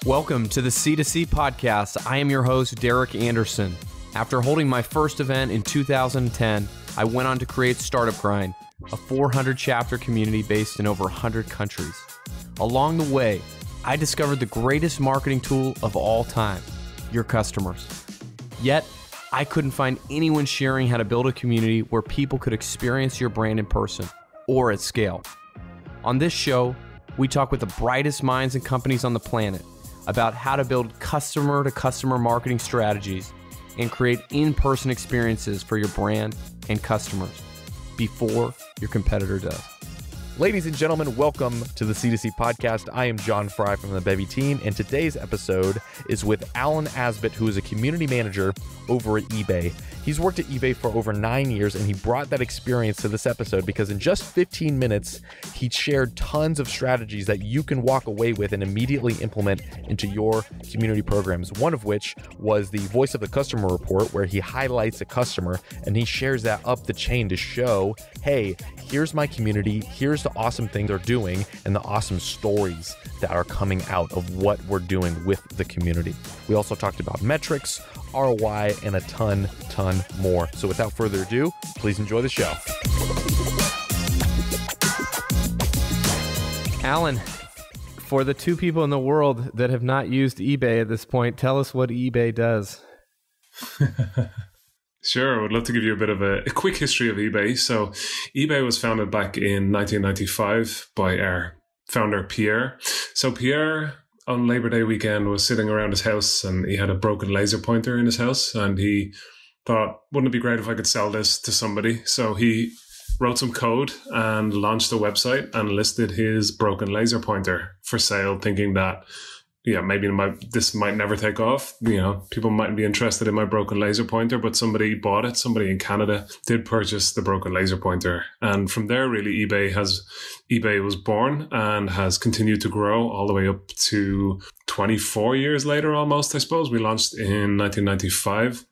Welcome to the C2C podcast. I am your host, Derek Anderson. After holding my first event in 2010, I went on to create Startup Grind, a 400-chapter community based in over 100 countries. Along the way, I discovered the greatest marketing tool of all time, your customers. Yet, I couldn't find anyone sharing how to build a community where people could experience your brand in person or at scale. On this show, we talk with the brightest minds and companies on the planet about how to build customer-to-customer marketing strategies and create in-person experiences for your brand and customers before your competitor does. Ladies and gentlemen, welcome to the C2C podcast. I am John Fry from the Bevy team, and today's episode is with Alan Aisbitt, who is a community manager over at eBay. He's worked at eBay for over 9 years, and he brought that experience to this episode because in just 15 minutes, he shared tons of strategies that you can walk away with and immediately implement into your community programs, one of which was the Voice of the Customer report, where he highlights a customer and he shares that up the chain to show, hey, here's my community, here's the awesome things they're doing, and the awesome stories that are coming out of what we're doing with the community. We also talked about metrics, ROI, and a ton more. So without further ado, please enjoy the show. Alan, for the two people in the world that have not used eBay at this point, tell us what eBay does. Sure, I would love to give you a bit of a quick history of eBay. So eBay was founded back in 1995 by our founder, Pierre. So Pierre, on Labor Day weekend, was sitting around his house and he had a broken laser pointer in his house, and he thought, wouldn't it be great if I could sell this to somebody? So he wrote some code and launched a website and listed his broken laser pointer for sale, thinking that, maybe this might never take off. People mightn't be interested in my broken laser pointer, but somebody bought it. Somebody in Canada did purchase the broken laser pointer. And from there, really, eBay was born and has continued to grow all the way up to 24 years later, almost, I suppose. We launched in 1995.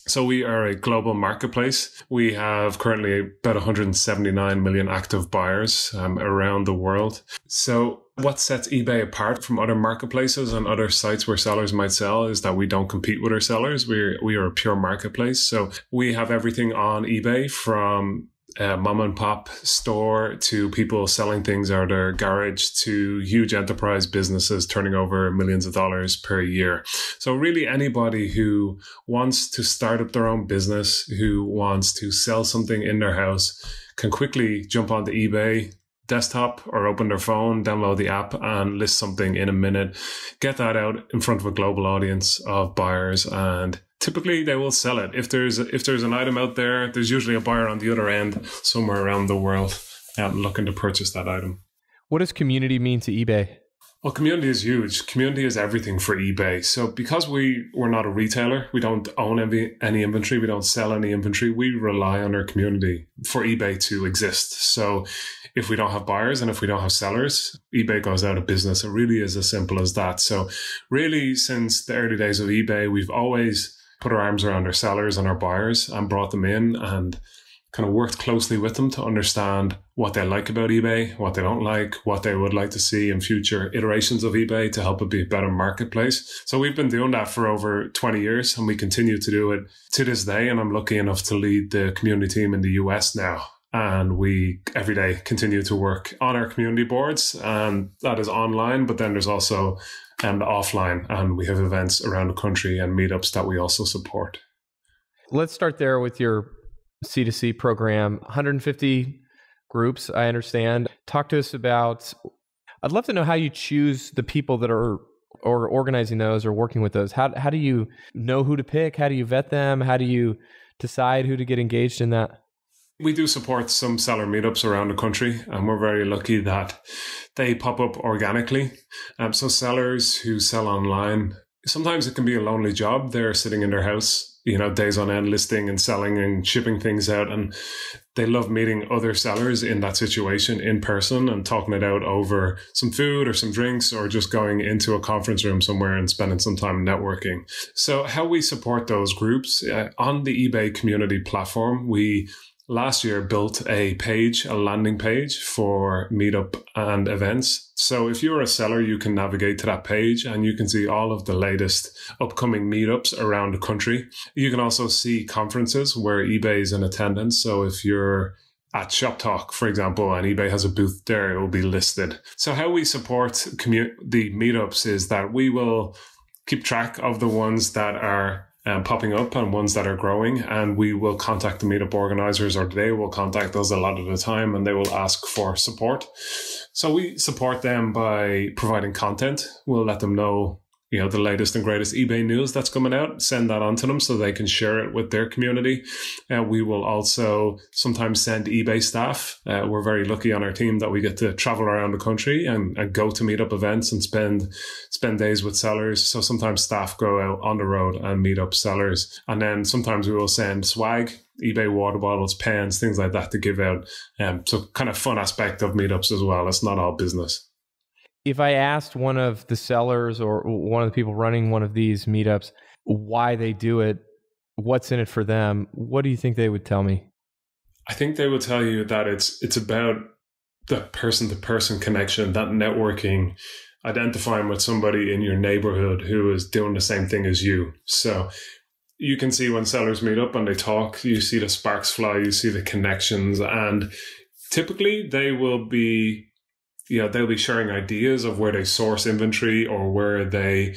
So we are a global marketplace. We have currently about 179 million active buyers around the world. So what sets eBay apart from other marketplaces and other sites where sellers might sell is that we don't compete with our sellers. We are a pure marketplace. So we have everything on eBay, from a mom and pop store to people selling things out of their garage to huge enterprise businesses turning over millions of dollars per year. So really anybody who wants to start up their own business, who wants to sell something in their house, can quickly jump onto eBay desktop or open their phone, download the app and list something in a minute, get that out in front of a global audience of buyers, and typically they will sell it. If there's an item out there, there's usually a buyer on the other end somewhere around the world looking to purchase that item. What does community mean to eBay? Well, community is huge. Community is everything for eBay. So because we're not a retailer, we don't own any inventory, we don't sell any inventory, we rely on our community for eBay to exist. So if we don't have buyers and if we don't have sellers, eBay goes out of business. It really is as simple as that. So really, since the early days of eBay, we've always put our arms around our sellers and our buyers and brought them in and kind of worked closely with them to understand what they like about eBay, what they don't like, what they would like to see in future iterations of eBay to help it be a better marketplace. So we've been doing that for over 20 years and we continue to do it to this day. And I'm lucky enough to lead the community team in the US now. And we every day continue to work on our community boards, and that is online, but then there's also offline, and we have events around the country and meetups that we also support. Let's start there with your C2C program. 150 groups, I understand. Talk to us about, I'd love to know how you choose the people that are or organizing those or working with those. How do you know who to pick? How do you vet them? How do you decide who to get engaged in that? We do support some seller meetups around the country, and we're very lucky that they pop up organically. So sellers who sell online, sometimes it can be a lonely job. They're sitting in their house, days on end, listing and selling and shipping things out. And they love meeting other sellers in that situation in person and talking it out over some food or some drinks, or just going into a conference room somewhere and spending some time networking. So how we support those groups on the eBay community platform, we last year built a landing page for meetup and events So if you're a seller, you can navigate to that page and you can see all of the latest upcoming meetups around the country. You can also see conferences where eBay is in attendance. So if you're at Shop Talk, for example, and eBay has a booth there, it will be listed. So how we support the meetups is that we will keep track of the ones that are popping up and ones that are growing, and we will contact the meetup organizers, or they will contact us a lot of the time, and they will ask for support. So we support them by providing content. We'll let them know, the latest and greatest eBay news that's coming out, send that on to them so they can share it with their community. We will also sometimes send eBay staff. We're very lucky on our team that we get to travel around the country and go to meetup events and spend days with sellers. So sometimes staff go out on the road and meet up sellers. And then sometimes we will send swag, eBay water bottles, pens, things like that to give out. So kind of fun aspect of meetups as well. It's not all business. If I asked one of the sellers or one of the people running one of these meetups why they do it, what's in it for them, what do you think they would tell me? I think they would tell you that it's about the person-to-person connection, that networking, identifying with somebody in your neighborhood who is doing the same thing as you. So you can see when sellers meet up and they talk, you see the sparks fly, you see the connections, and typically they will be they'll be sharing ideas of where they source inventory or where they,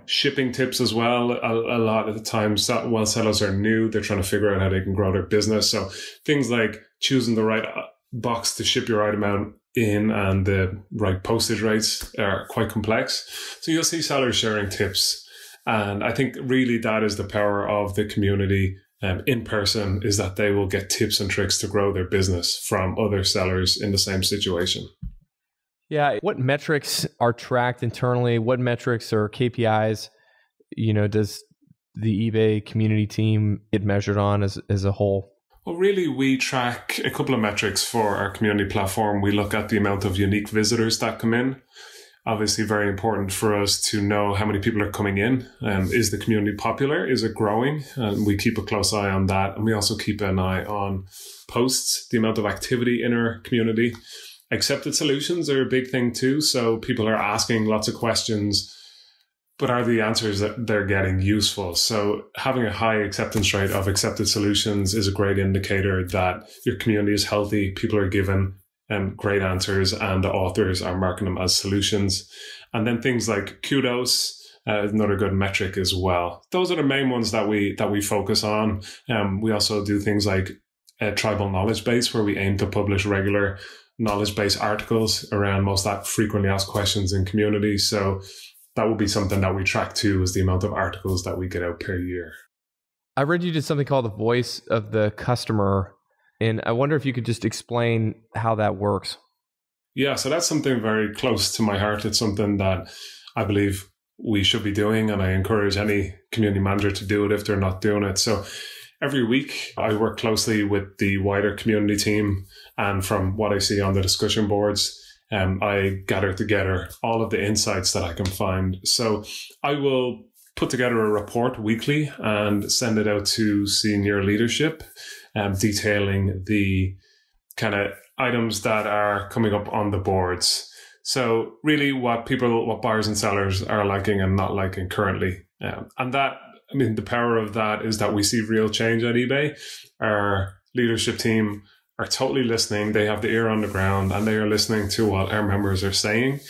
shipping tips as well. A lot of the times while sellers are new, they're trying to figure out how they can grow their business. So things like choosing the right box to ship your item out in and the right postage rates are quite complex. So you'll see sellers sharing tips. And I think really that is the power of the community in person, is that they will get tips and tricks to grow their business from other sellers in the same situation. Yeah. What metrics are tracked internally? What metrics or KPIs, does the eBay community team get measured on as a whole? Well, really, we track a couple of metrics for our community platform. We look at the amount of unique visitors that come in. Obviously, very important for us to know how many people are coming in. Is the community popular? Is it growing? And we keep a close eye on that. And we also keep an eye on posts, the amount of activity in our community. Accepted solutions are a big thing too. So people are asking lots of questions, but are the answers that they're getting useful? So having a high acceptance rate of accepted solutions is a great indicator that your community is healthy. People are given great answers and the authors are marking them as solutions. And then things like kudos, another good metric as well. Those are the main ones that we focus on. We also do things like a tribal knowledge base, where we aim to publish regular knowledge-based articles around most frequently asked questions in communities. So that will be something that we track too, is the amount of articles that we get out per year. I read you did something called the voice of the customer, and I wonder if you could just explain how that works. Yeah, so that's something very close to my heart. It's something that I believe we should be doing, and I encourage any community manager to do it if they're not doing it. So every week, I work closely with the wider community team, and from what I see on the discussion boards, I gather together all of the insights that I can find. So I will put together a report weekly and send it out to senior leadership, detailing the kind of items that are coming up on the boards. So really what buyers and sellers are liking and not liking currently. And that, the power of that is that we see real change at eBay. Our leadership team are totally listening. They have the ear on the ground and they are listening to what our members are saying.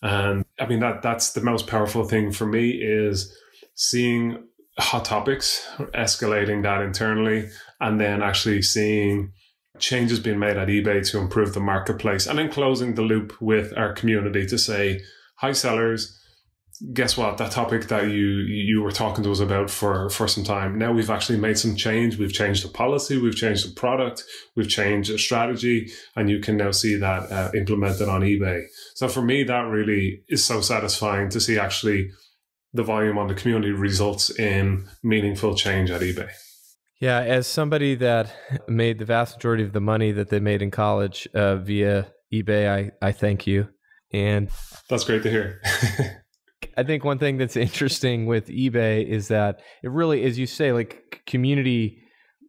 And that's the most powerful thing for me, is seeing hot topics, escalating that internally, and then actually seeing changes being made at eBay to improve the marketplace, and then closing the loop with our community to say, hi sellers, guess what? That topic that you were talking to us about for some time, now we've actually made some change. We've changed the policy, we've changed the product, we've changed the strategy, and you can now see that implemented on eBay. So for me, that really is so satisfying to see actually the volume on the community results in meaningful change at eBay. Yeah, as somebody that made the vast majority of the money that they made in college via eBay, I thank you. And that's great to hear. I think one thing that's interesting with eBay is that it really, as you say, like community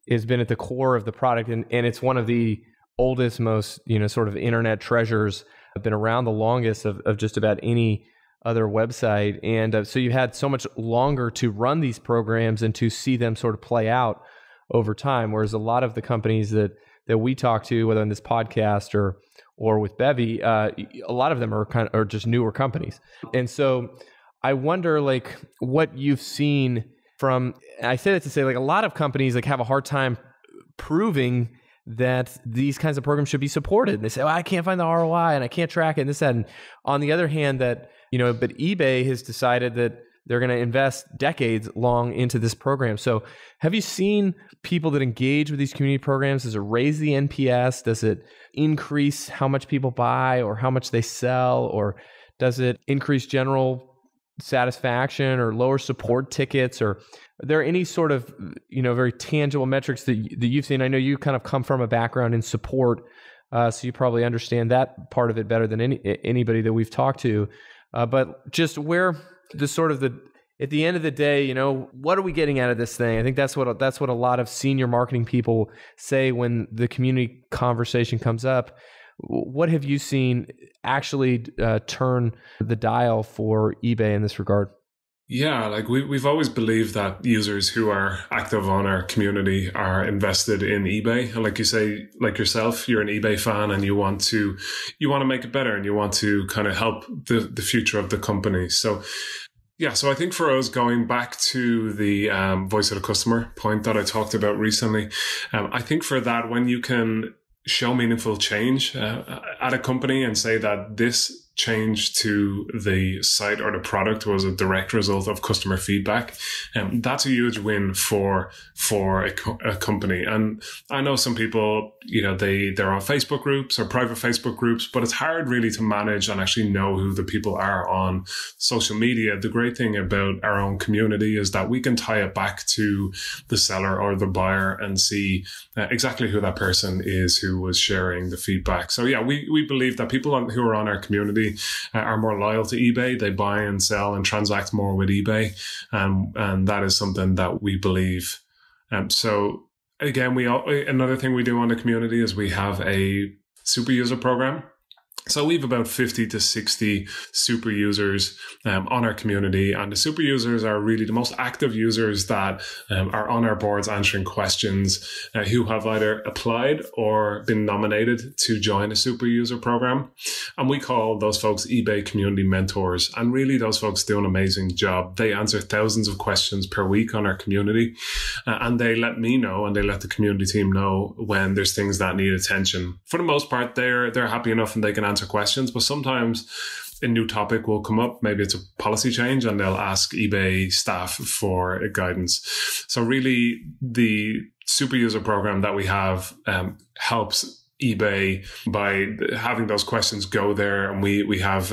has been at the core of the product, and it's one of the oldest, most, sort of internet treasures been around the longest of just about any other website. And so you had so much longer to run these programs and to see them sort of play out over time. Whereas a lot of the companies that we talk to, whether in this podcast or with Bevy, a lot of them are just newer companies. And so I wonder like what you've seen from, I say that to say like a lot of companies like have a hard time proving that these kinds of programs should be supported. And they say, I can't find the ROI and I can't track it and this, that. And on the other hand, but eBay has decided that they're going to invest decades long into this program. So have you seen people that engage with these community programs? Does it raise the NPS? Does it increase how much people buy or how much they sell? Or does it increase general satisfaction or lower support tickets? Or are there any sort of, very tangible metrics that you've seen? I know you kind of come from a background in support, so you probably understand that part of it better than anybody that we've talked to. But just where at the end of the day, what are we getting out of this thing? I think that's what a lot of senior marketing people say when the community conversation comes up. What have you seen actually turn the dial for eBay in this regard? Yeah, like we've always believed that users who are active on our community are invested in eBay. And like you say, like yourself, you're an eBay fan and you want to make it better and you want to kind of help the future of the company. So yeah, so I think for us, going back to the voice of the customer point that I talked about recently, I think for that, when you can show meaningful change at a company and say that this change to the site or the product was a direct result of customer feedback, that's a huge win for a company. And I know some people, they're on Facebook groups or private Facebook groups, but it's hard really to manage and actually know who the people are on social media. The great thing about our own community is that we can tie it back to the seller or the buyer and see exactly who that person is who was sharing the feedback. So yeah, we believe that people who are on our community are more loyal to eBay. They buy and sell and transact more with eBay. And that is something that we believe. So again, another thing we do on the community is we have a super user program. So we have about 50 to 60 super users on our community. And the super users are really the most active users that are on our boards answering questions, who have either applied or been nominated to join a super user program. And we call those folks eBay community mentors. And really those folks do an amazing job. They answer thousands of questions per week on our community. And they let me know and they let the community team know when there's things that need attention. For the most part, they're happy enough and they can answer questions, but sometimes a new topic will come up. Maybe it's a policy change and they'll ask eBay staff for guidance. So really the super user program that we have helps eBay by having those questions go there, and we have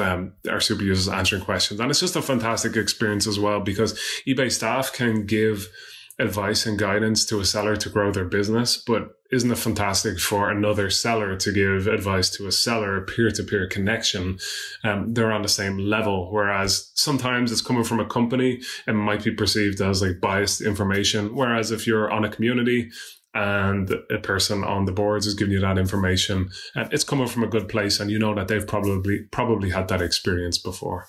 our super users answering questions. And it's just a fantastic experience as well, because eBay staff can give advice and guidance to a seller to grow their business, but isn't it fantastic for another seller to give advice to a seller, peer-to-peer connection? They're on the same level, whereas sometimes it's coming from a company and might be perceived as like biased information. Whereas if you're on a community and a person on the boards is giving you that information, and it's coming from a good place, and you know that they've probably had that experience before.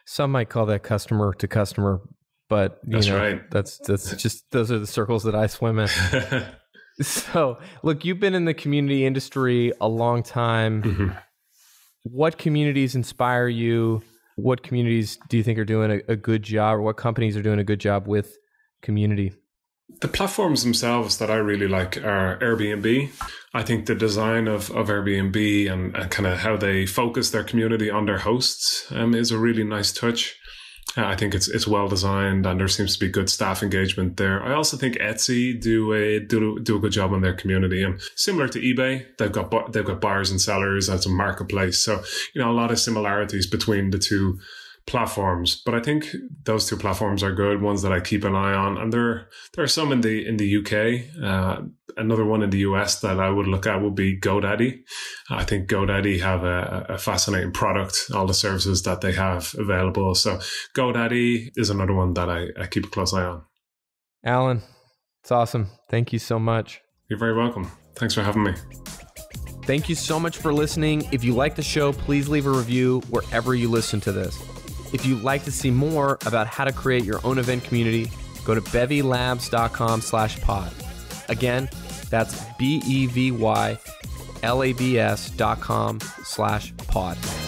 Some might call that customer to customer, but that's right. That's just, those are the circles that I swim in. So look, you've been in the community industry a long time. Mm-hmm. What communities inspire you? What communities do you think are doing a good job, or what companies are doing a good job with community? The platforms themselves that I really like are Airbnb. I think the design of Airbnb and kind of how they focus their community on their hosts is a really nice touch. I think it's well designed, and there seems to be good staff engagement there. I also think Etsy do a good job on their community, and similar to eBay, they've got buyers and sellers as a marketplace. So a lot of similarities between the two platforms. But I think those two platforms are good ones that I keep an eye on, and there are some in the UK. Another one in the US that I would look at would be GoDaddy. I think GoDaddy have a fascinating product, all the services that they have available. So GoDaddy is another one that I keep a close eye on. Alan, it's awesome. Thank you so much. You're very welcome. Thanks for having me. Thank you so much for listening. If you like the show, please leave a review wherever you listen to this. If you'd like to see more about how to create your own event community, go to bevylabs.com/pod. Again, that's BEVYLABS.com/pod.